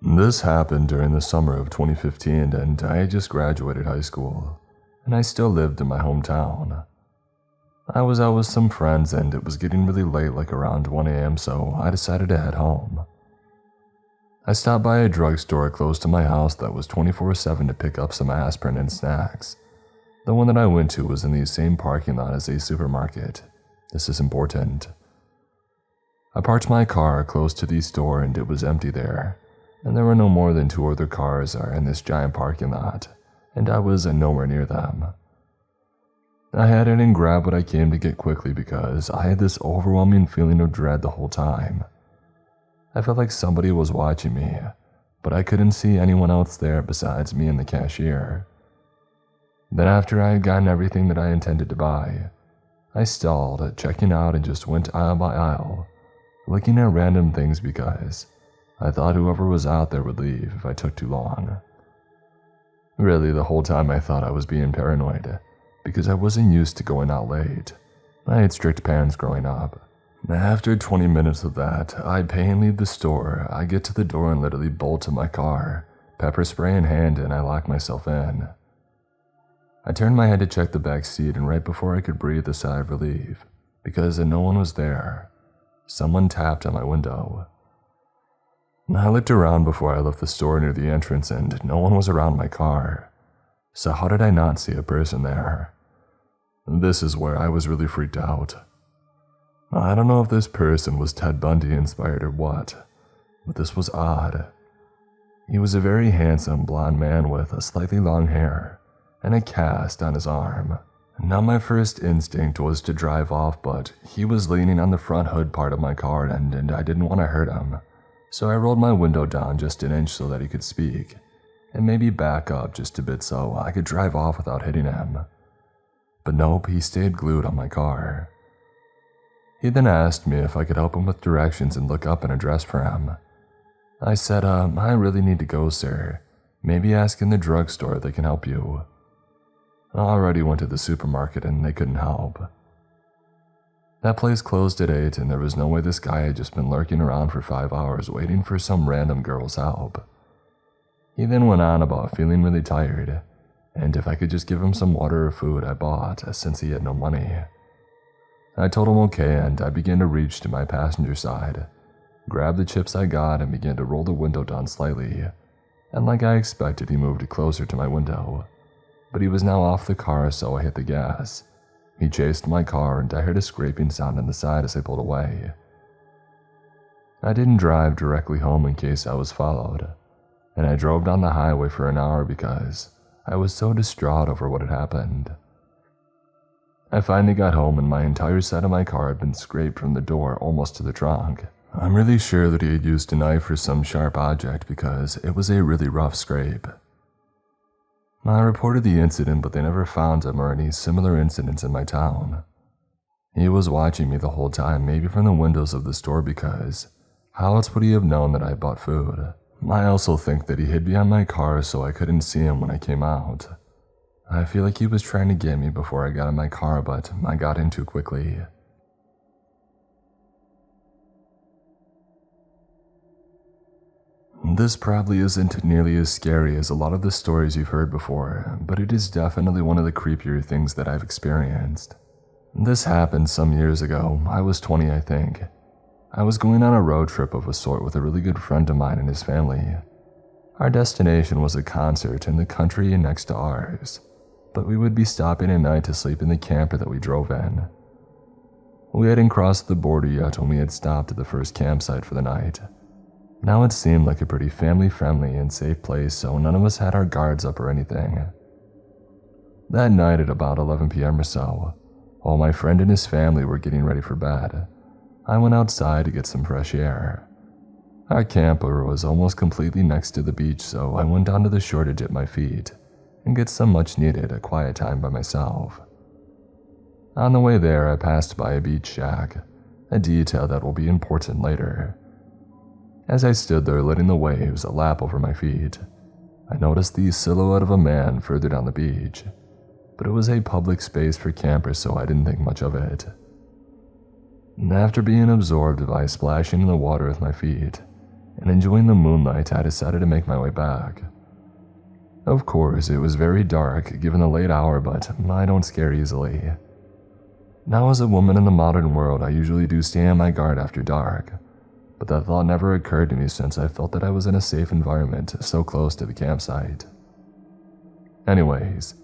This happened during the summer of 2015, and I had just graduated high school, and I still lived in my hometown. I was out with some friends, and it was getting really late, like around 1 a.m., so I decided to head home. I stopped by a drugstore close to my house that was 24/7 to pick up some aspirin and snacks. The one that I went to was in the same parking lot as a supermarket. This is important. I parked my car close to the store, and it was empty there, and there were no more than 2 other cars in this giant parking lot, and I was nowhere near them. I headed and grabbed what I came to get quickly because I had this overwhelming feeling of dread the whole time. I felt like somebody was watching me, but I couldn't see anyone else there besides me and the cashier. Then after I had gotten everything that I intended to buy, I stalled, checking out, and just went aisle by aisle, looking at random things because I thought whoever was out there would leave if I took too long. Really, the whole time I thought I was being paranoid because I wasn't used to going out late. I had strict parents growing up. After 20 minutes of that, I pay and leave the store. I get to the door and literally bolt to my car, pepper spray in hand, and I lock myself in. I turned my head to check the back seat, and right before I could breathe a sigh of relief, because no one was there, someone tapped on my window. I looked around before I left the store near the entrance, and no one was around my car. So how did I not see a person there? This is where I was really freaked out. I don't know if this person was Ted Bundy inspired or what, but this was odd. He was a very handsome blonde man with slightly long hair and a cast on his arm. Now my first instinct was to drive off, but he was leaning on the front hood part of my car and I didn't want to hurt him. So I rolled my window down just an inch so that he could speak, and maybe back up just a bit so I could drive off without hitting him. But nope, he stayed glued on my car. He then asked me if I could help him with directions and look up an address for him. I said, I really need to go, sir. Maybe ask in the drugstore if they can help you. I already went to the supermarket and they couldn't help. That place closed at 8, and there was no way this guy had just been lurking around for 5 hours waiting for some random girl's help. He then went on about feeling really tired, and if I could just give him some water or food I bought, since he had no money. I told him okay, and I began to reach to my passenger side, grabbed the chips I got, and began to roll the window down slightly, and like I expected, he moved closer to my window. But he was now off the car, so I hit the gas. He chased my car, and I heard a scraping sound on the side as I pulled away. I didn't drive directly home in case I was followed, and I drove down the highway for an hour because I was so distraught over what had happened. I finally got home, and my entire side of my car had been scraped from the door almost to the trunk. I'm really sure that he had used a knife or some sharp object because it was a really rough scrape. I reported the incident, but they never found him or any similar incidents in my town. He was watching me the whole time, maybe from the windows of the store, because how else would he have known that I bought food? I also think that he hid behind my car so I couldn't see him when I came out. I feel like he was trying to get me before I got in my car, but I got in too quickly. This probably isn't nearly as scary as a lot of the stories you've heard before, but it is definitely one of the creepier things that I've experienced. This happened some years ago. I was 20, I think. I was going on a road trip of a sort with a really good friend of mine and his family. Our destination was a concert in the country next to ours, but we would be stopping at night to sleep in the camper that we drove in. We hadn't crossed the border yet when we had stopped at the first campsite for the night. Now it seemed like a pretty family-friendly and safe place, so none of us had our guards up or anything. That night at about 11 p.m. or so, while my friend and his family were getting ready for bed, I went outside to get some fresh air. Our camper was almost completely next to the beach, so I went down to the shore to dip my feet and get some much-needed quiet time by myself. On the way there, I passed by a beach shack, a detail that will be important later. As I stood there letting the waves lap over my feet, I noticed the silhouette of a man further down the beach, but it was a public space for campers, so I didn't think much of it. After being absorbed by splashing in the water with my feet, and enjoying the moonlight, I decided to make my way back. Of course, it was very dark given the late hour, but I don't scare easily. Now, as a woman in the modern world, I usually do stay on my guard after dark, but that thought never occurred to me since I felt that I was in a safe environment so close to the campsite. Anyways,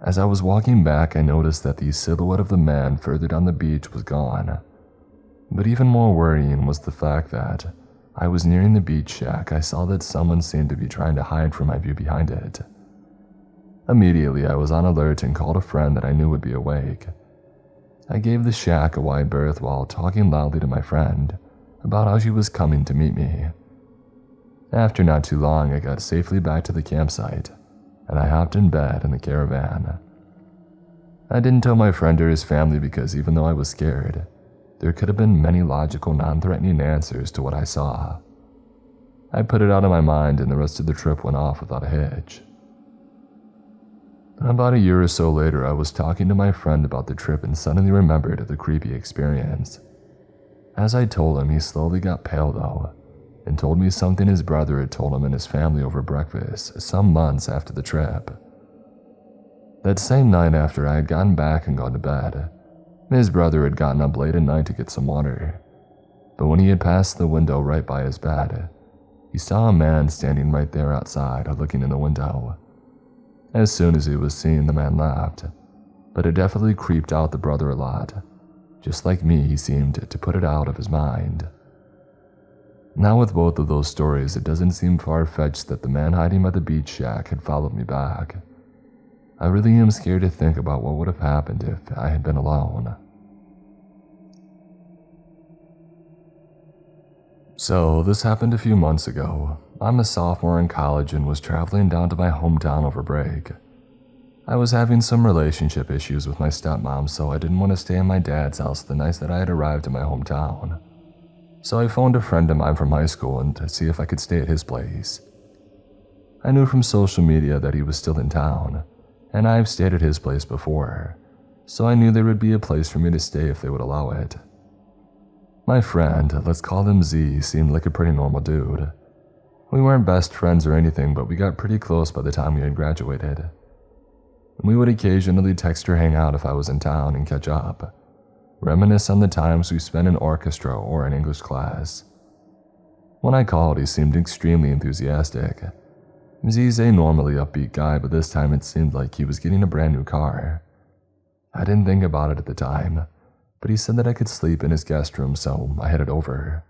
as I was walking back, I noticed that the silhouette of the man further down the beach was gone. But even more worrying was the fact that I was nearing the beach shack. I saw that someone seemed to be trying to hide from my view behind it. Immediately, I was on alert and called a friend that I knew would be awake. I gave the shack a wide berth while talking loudly to my friend about how she was coming to meet me. After not too long, I got safely back to the campsite, and I hopped in bed in the caravan. I didn't tell my friend or his family because even though I was scared, there could have been many logical, non-threatening answers to what I saw. I put it out of my mind and the rest of the trip went off without a hitch. About a year or so later, I was talking to my friend about the trip and suddenly remembered the creepy experience. As I told him, he slowly got pale though, and told me something his brother had told him and his family over breakfast some months after the trip. That same night after I had gotten back and gone to bed, his brother had gotten up late at night to get some water, but when he had passed the window right by his bed, he saw a man standing right there outside looking in the window. As soon as he was seen, the man laughed, but it definitely creeped out the brother a lot. Just like me, he seemed to put it out of his mind. Now with both of those stories, it doesn't seem far-fetched that the man hiding by the beach shack had followed me back. I really am scared to think about what would have happened if I had been alone. So, this happened a few months ago. I'm a sophomore in college and was traveling down to my hometown over break. I was having some relationship issues with my stepmom, so I didn't want to stay at my dad's house the night that I had arrived in my hometown. So I phoned a friend of mine from high school and to see if I could stay at his place. I knew from social media that he was still in town, and I've stayed at his place before, so I knew there would be a place for me to stay if they would allow it. My friend, let's call him Z, seemed like a pretty normal dude. We weren't best friends or anything, but we got pretty close by the time we had graduated. We would occasionally text or hang out if I was in town and catch up, reminisce on the times we spent in orchestra or in English class. When I called, he seemed extremely enthusiastic. Z's a normally upbeat guy, but this time it seemed like he was getting a brand new car. I didn't think about it at the time, but he said that I could sleep in his guest room, so I headed over.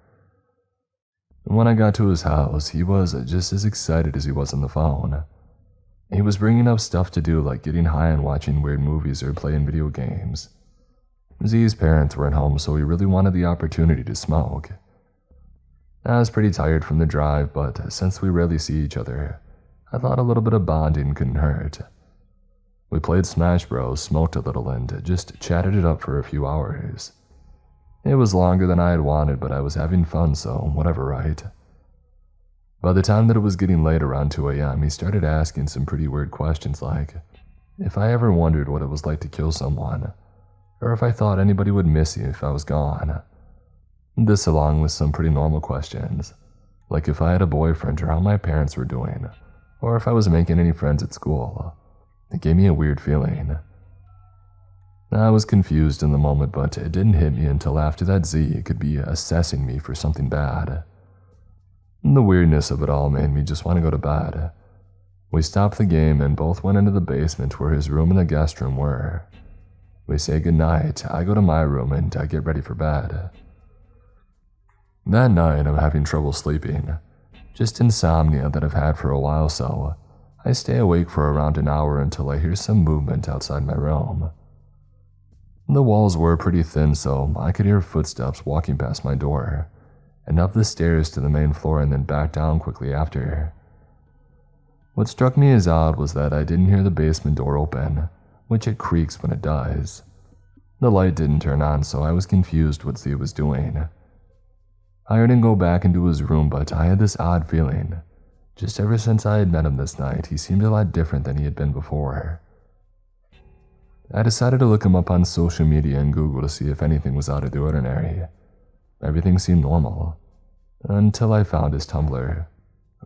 When I got to his house, he was just as excited as he was on the phone. He was bringing up stuff to do like getting high and watching weird movies or playing video games. Z's parents weren't home, so he really wanted the opportunity to smoke. I was pretty tired from the drive, but since we rarely see each other, I thought a little bit of bonding couldn't hurt. We played Smash Bros, smoked a little, and just chatted it up for a few hours. It was longer than I had wanted, but I was having fun, so whatever, right? By the time that it was getting late, around 2 a.m., he started asking some pretty weird questions like if I ever wondered what it was like to kill someone, or if I thought anybody would miss me if I was gone. This along with some pretty normal questions, like if I had a boyfriend or how my parents were doing, or if I was making any friends at school. It gave me a weird feeling. I was confused in the moment, but it didn't hit me until after that Z could be assessing me for something bad. The weirdness of it all made me just want to go to bed. We stopped the game and both went into the basement where his room and the guest room were. We say goodnight, I go to my room and I get ready for bed. That night I'm having trouble sleeping, just insomnia that I've had for a while, so I stay awake for around an hour until I hear some movement outside my room. The walls were pretty thin, so I could hear footsteps walking past my door, and up the stairs to the main floor and then back down quickly after. What struck me as odd was that I didn't hear the basement door open, which it creaks when it does. The light didn't turn on, so I was confused what Z was doing. I heard him go back into his room, but I had this odd feeling. Just ever since I had met him this night, he seemed a lot different than he had been before. I decided to look him up on social media and Google to see if anything was out of the ordinary. Everything seemed normal. until I found his Tumblr.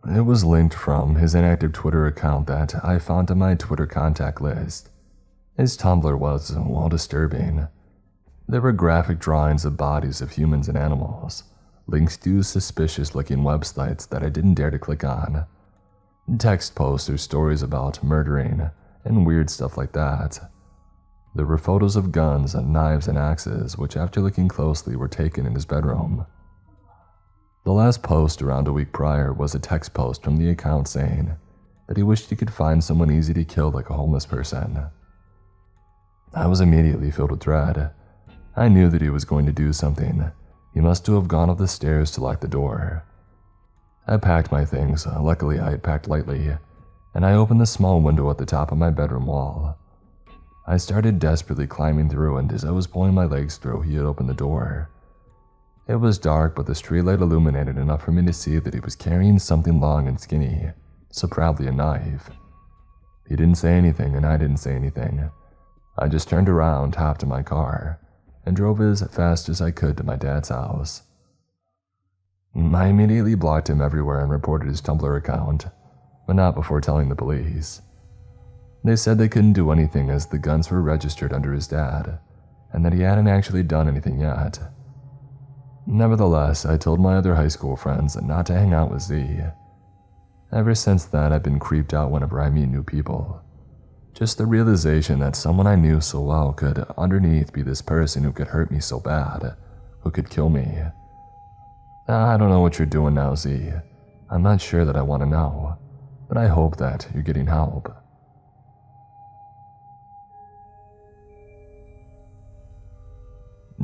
It was linked from his inactive Twitter account that I found on my Twitter contact list. His Tumblr was, well, disturbing. There were graphic drawings of bodies of humans and animals, links to suspicious-looking websites that I didn't dare to click on, text posts or stories about murdering, and weird stuff like that. There were photos of guns, knives, and axes, which after looking closely were taken in his bedroom. The last post around a week prior was a text post from the account saying that he wished he could find someone easy to kill like a homeless person. I was immediately filled with dread. I knew that he was going to do something. He must have gone up the stairs to lock the door. I packed my things, luckily I had packed lightly, and I opened the small window at the top of my bedroom wall. I started desperately climbing through, and as I was pulling my legs through, he had opened the door. It was dark, but the streetlight illuminated enough for me to see that he was carrying something long and skinny, so probably a knife. He didn't say anything, and I didn't say anything. I just turned around, hopped in my car, and drove as fast as I could to my dad's house. I immediately blocked him everywhere and reported his Tumblr account, but not before telling the police. They said they couldn't do anything as the guns were registered under his dad, and that he hadn't actually done anything yet. Nevertheless, I told my other high school friends not to hang out with Z. Ever since then, I've been creeped out whenever I meet new people. Just the realization that someone I knew so well could underneath be this person who could hurt me so bad, who could kill me. I don't know what you're doing now, Z. I'm not sure that I want to know, but I hope that you're getting help.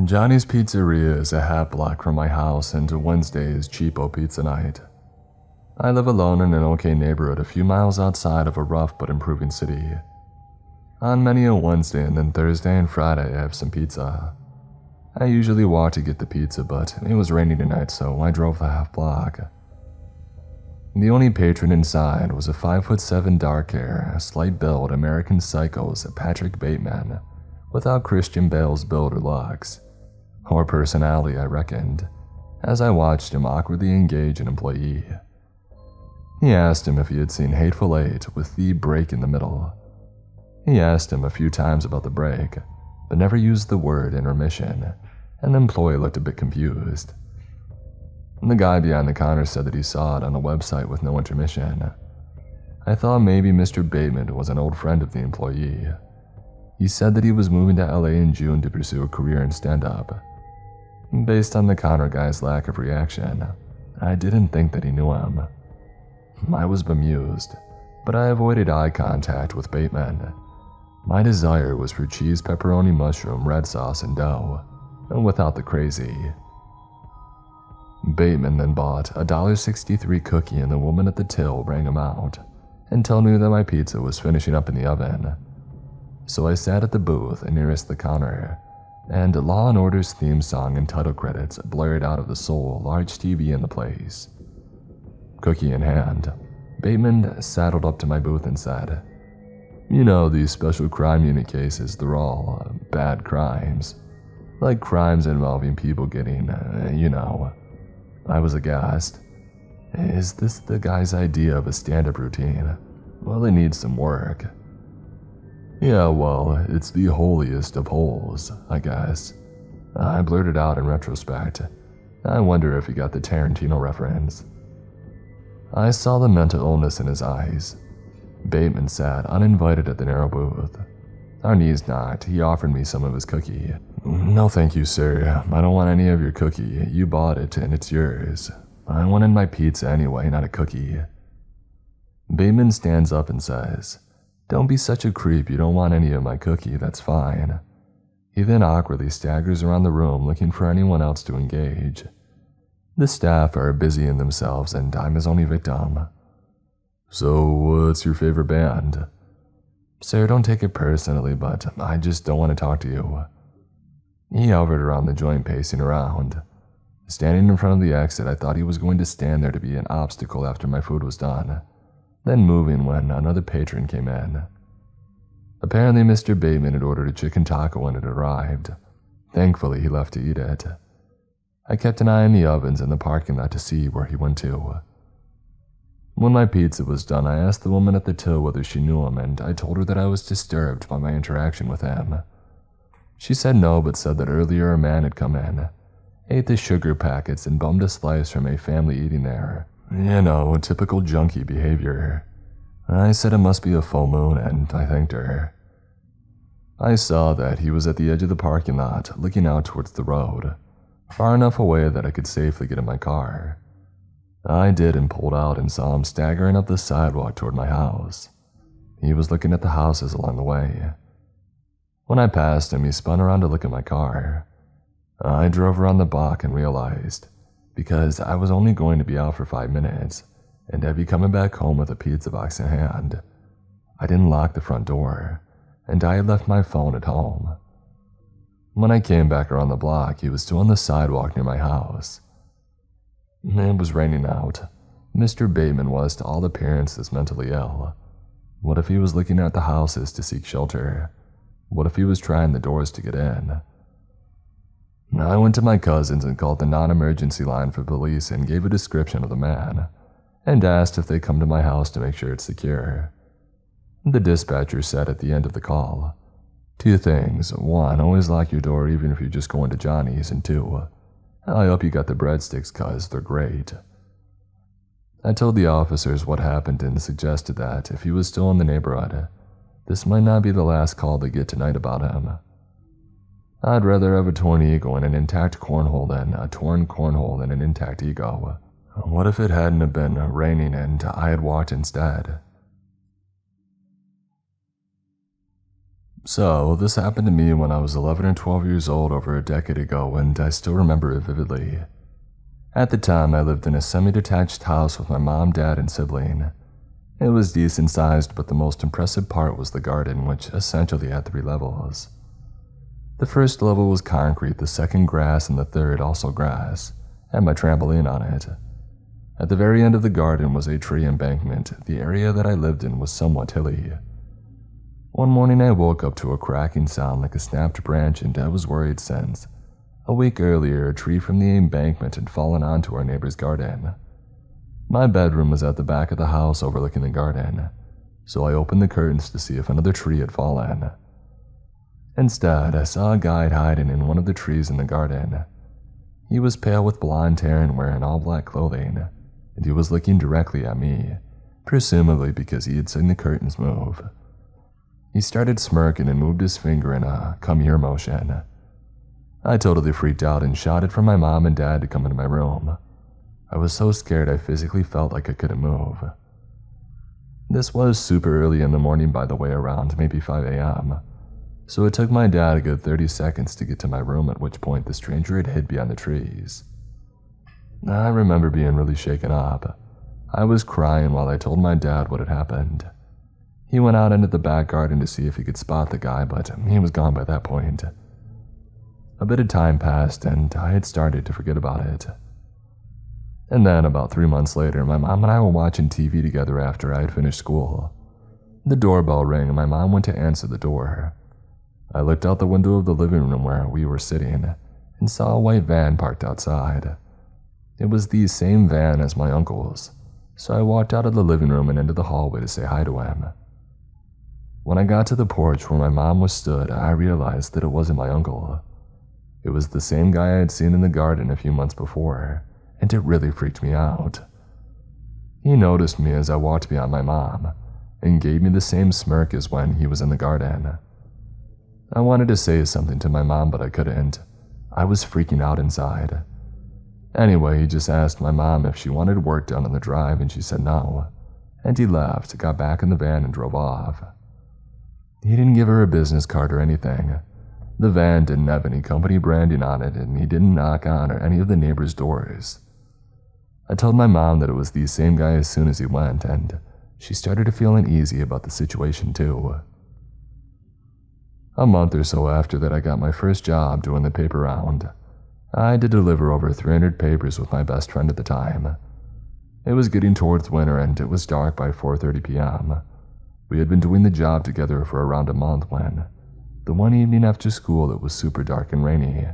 Johnny's Pizzeria is a half block from my house, and Wednesday is cheapo pizza night. I live alone in an okay neighborhood a few miles outside of a rough but improving city. On many a Wednesday and then Thursday and Friday I have some pizza. I usually walk to get the pizza, but it was raining tonight, so I drove the half block. The only patron inside was a 5'7" dark hair, slight build American Psycho's Patrick Bateman, without Christian Bale's build or looks, or personality, I reckoned, as I watched him awkwardly engage an employee. He asked him if he had seen Hateful Eight with the break in the middle. He asked him a few times about the break, but never used the word intermission, and the employee looked a bit confused. The guy behind the counter said that he saw it on a website with no intermission. I thought maybe Mr. Bateman was an old friend of the employee. He said that he was moving to LA in June to pursue a career in stand-up. Based on the counter guy's lack of reaction, I didn't think that he knew him. I was bemused, but I avoided eye contact with Bateman. My desire was for cheese, pepperoni, mushroom, red sauce, and dough, and without the crazy. Bateman then bought a $1.63 cookie, and the woman at the till rang him out and told me that my pizza was finishing up in the oven. So I sat at the booth nearest the counter, and Law & Order's theme song and title credits blared out of the sole large TV in the place. Cookie in hand, Bateman saddled up to my booth and said, "You know, these special crime unit cases, they're all bad crimes. Like crimes involving people getting, you know." I was aghast. Is this the guy's idea of a stand-up routine? Well, it needs some work. "Yeah, well, it's the holiest of holes, I guess." I blurted out in retrospect. I wonder if he got the Tarantino reference. I saw the mental illness in his eyes. Bateman sat uninvited at the narrow booth. Our knees knocked. He offered me some of his cookie. "No thank you, sir. I don't want any of your cookie. You bought it and it's yours. I wanted my pizza anyway, not a cookie." Bateman stands up and says, "Don't be such a creep. You don't want any of my cookie. That's fine." He then awkwardly staggers around the room looking for anyone else to engage. The staff are busying themselves and I'm his only victim. "So, what's your favorite band?" "Sir, don't take it personally, but I just don't want to talk to you." He hovered around the joint, pacing around. Standing in front of the exit, I thought he was going to stand there to be an obstacle after my food was done, then moving when another patron came in. Apparently, Mr. Bateman had ordered a chicken taco when it arrived. Thankfully, he left to eat it. I kept an eye on the ovens in the parking lot to see where he went to. When my pizza was done, I asked the woman at the till whether she knew him, and I told her that I was disturbed by my interaction with him. She said no, but said that earlier a man had come in, ate the sugar packets, and bummed a slice from a family eating there. You know, typical junkie behavior. I said it must be a full moon, and I thanked her. I saw that he was at the edge of the parking lot, looking out towards the road, far enough away that I could safely get in my car. I did and pulled out and saw him staggering up the sidewalk toward my house. He was looking at the houses along the way. When I passed him, he spun around to look at my car. I drove around the block and realized, because I was only going to be out for 5 minutes, and I'd be coming back home with a pizza box in hand, I didn't lock the front door, and I had left my phone at home. When I came back around the block, he was still on the sidewalk near my house. It was raining out. Mr. Bateman was, to all appearances, mentally ill. What if he was looking at the houses to seek shelter? What if he was trying the doors to get in? I went to my cousin's and called the non-emergency line for police and gave a description of the man, and asked if they come to my house to make sure it's secure. The dispatcher said at the end of the call, 2 things. 1, always lock your door even if you're just going to Johnny's, and 2, I hope you got the breadsticks, cuz they're great. I told the officers what happened and suggested that if he was still in the neighborhood, this might not be the last call they get tonight about him. I'd rather have a torn ego and an intact cornhole than a torn cornhole and an intact ego. What if it hadn't have been raining and I had walked instead? So, this happened to me when I was 11 or 12 years old over a decade ago, and I still remember it vividly. At the time, I lived in a semi-detached house with my mom, dad, and sibling. It was decent sized, but the most impressive part was the garden, which essentially had 3 levels. The first level was concrete, the second grass, and the third also grass, and my trampoline on it. At the very end of the garden was a tree embankment. The area that I lived in was somewhat hilly. One morning I woke up to a cracking sound like a snapped branch, and I was worried since, a week earlier, a tree from the embankment had fallen onto our neighbor's garden. My bedroom was at the back of the house overlooking the garden, so I opened the curtains to see if another tree had fallen. Instead, I saw a guy hiding in one of the trees in the garden. He was pale with blonde hair and wearing all black clothing, and he was looking directly at me, presumably because he had seen the curtains move. He started smirking and moved his finger in a come here motion. I totally freaked out and shouted for my mom and dad to come into my room. I was so scared I physically felt like I couldn't move. This was super early in the morning, by the way, around maybe 5 a.m., so it took my dad a good 30 seconds to get to my room, at which point the stranger had hid behind the trees. I remember being really shaken up. I was crying while I told my dad what had happened. He went out into the back garden to see if he could spot the guy, but he was gone by that point. A bit of time passed, and I had started to forget about it. And then, about 3 months later, my mom and I were watching TV together after I had finished school. The doorbell rang, and my mom went to answer the door. I looked out the window of the living room where we were sitting, and saw a white van parked outside. It was the same van as my uncle's, so I walked out of the living room and into the hallway to say hi to him. When I got to the porch where my mom was stood, I realized that it wasn't my uncle. It was the same guy I had seen in the garden a few months before, and it really freaked me out. He noticed me as I walked behind my mom, and gave me the same smirk as when he was in the garden. I wanted to say something to my mom, but I couldn't. I was freaking out inside. Anyway, he just asked my mom if she wanted work done on the drive, and she said no, and he left, got back in the van, and drove off. He didn't give her a business card or anything. The van didn't have any company branding on it, and he didn't knock on any of the neighbors' doors. I told my mom that it was the same guy as soon as he went, and she started to feel uneasy about the situation too. A month or so after that, I got my first job doing the paper round. I had to deliver over 300 papers with my best friend at the time. It was getting towards winter, and it was dark by 4:30 p.m. We had been doing the job together for around a month when, the one evening after school, it was super dark and rainy.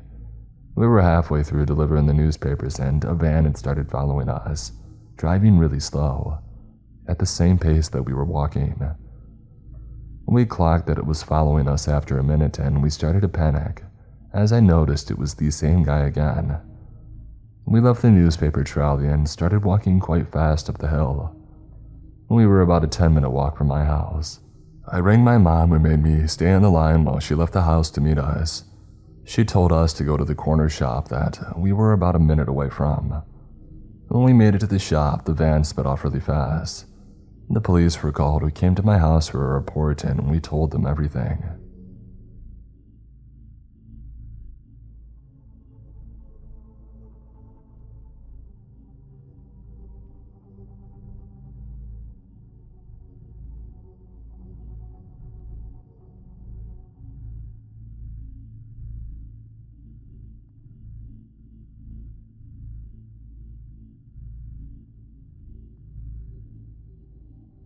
We were halfway through delivering the newspapers and a van had started following us, driving really slow, at the same pace that we were walking. We clocked that it was following us after a minute and we started to panic, as I noticed it was the same guy again. We left the newspaper trolley and started walking quite fast up the hill. We were about a 10-minute walk from my house. I rang my mom and made me stay on the line while she left the house to meet us. She told us to go to the corner shop that we were about a minute away from. When we made it to the shop, the van sped off really fast. The police were called who came to my house for a report and we told them everything.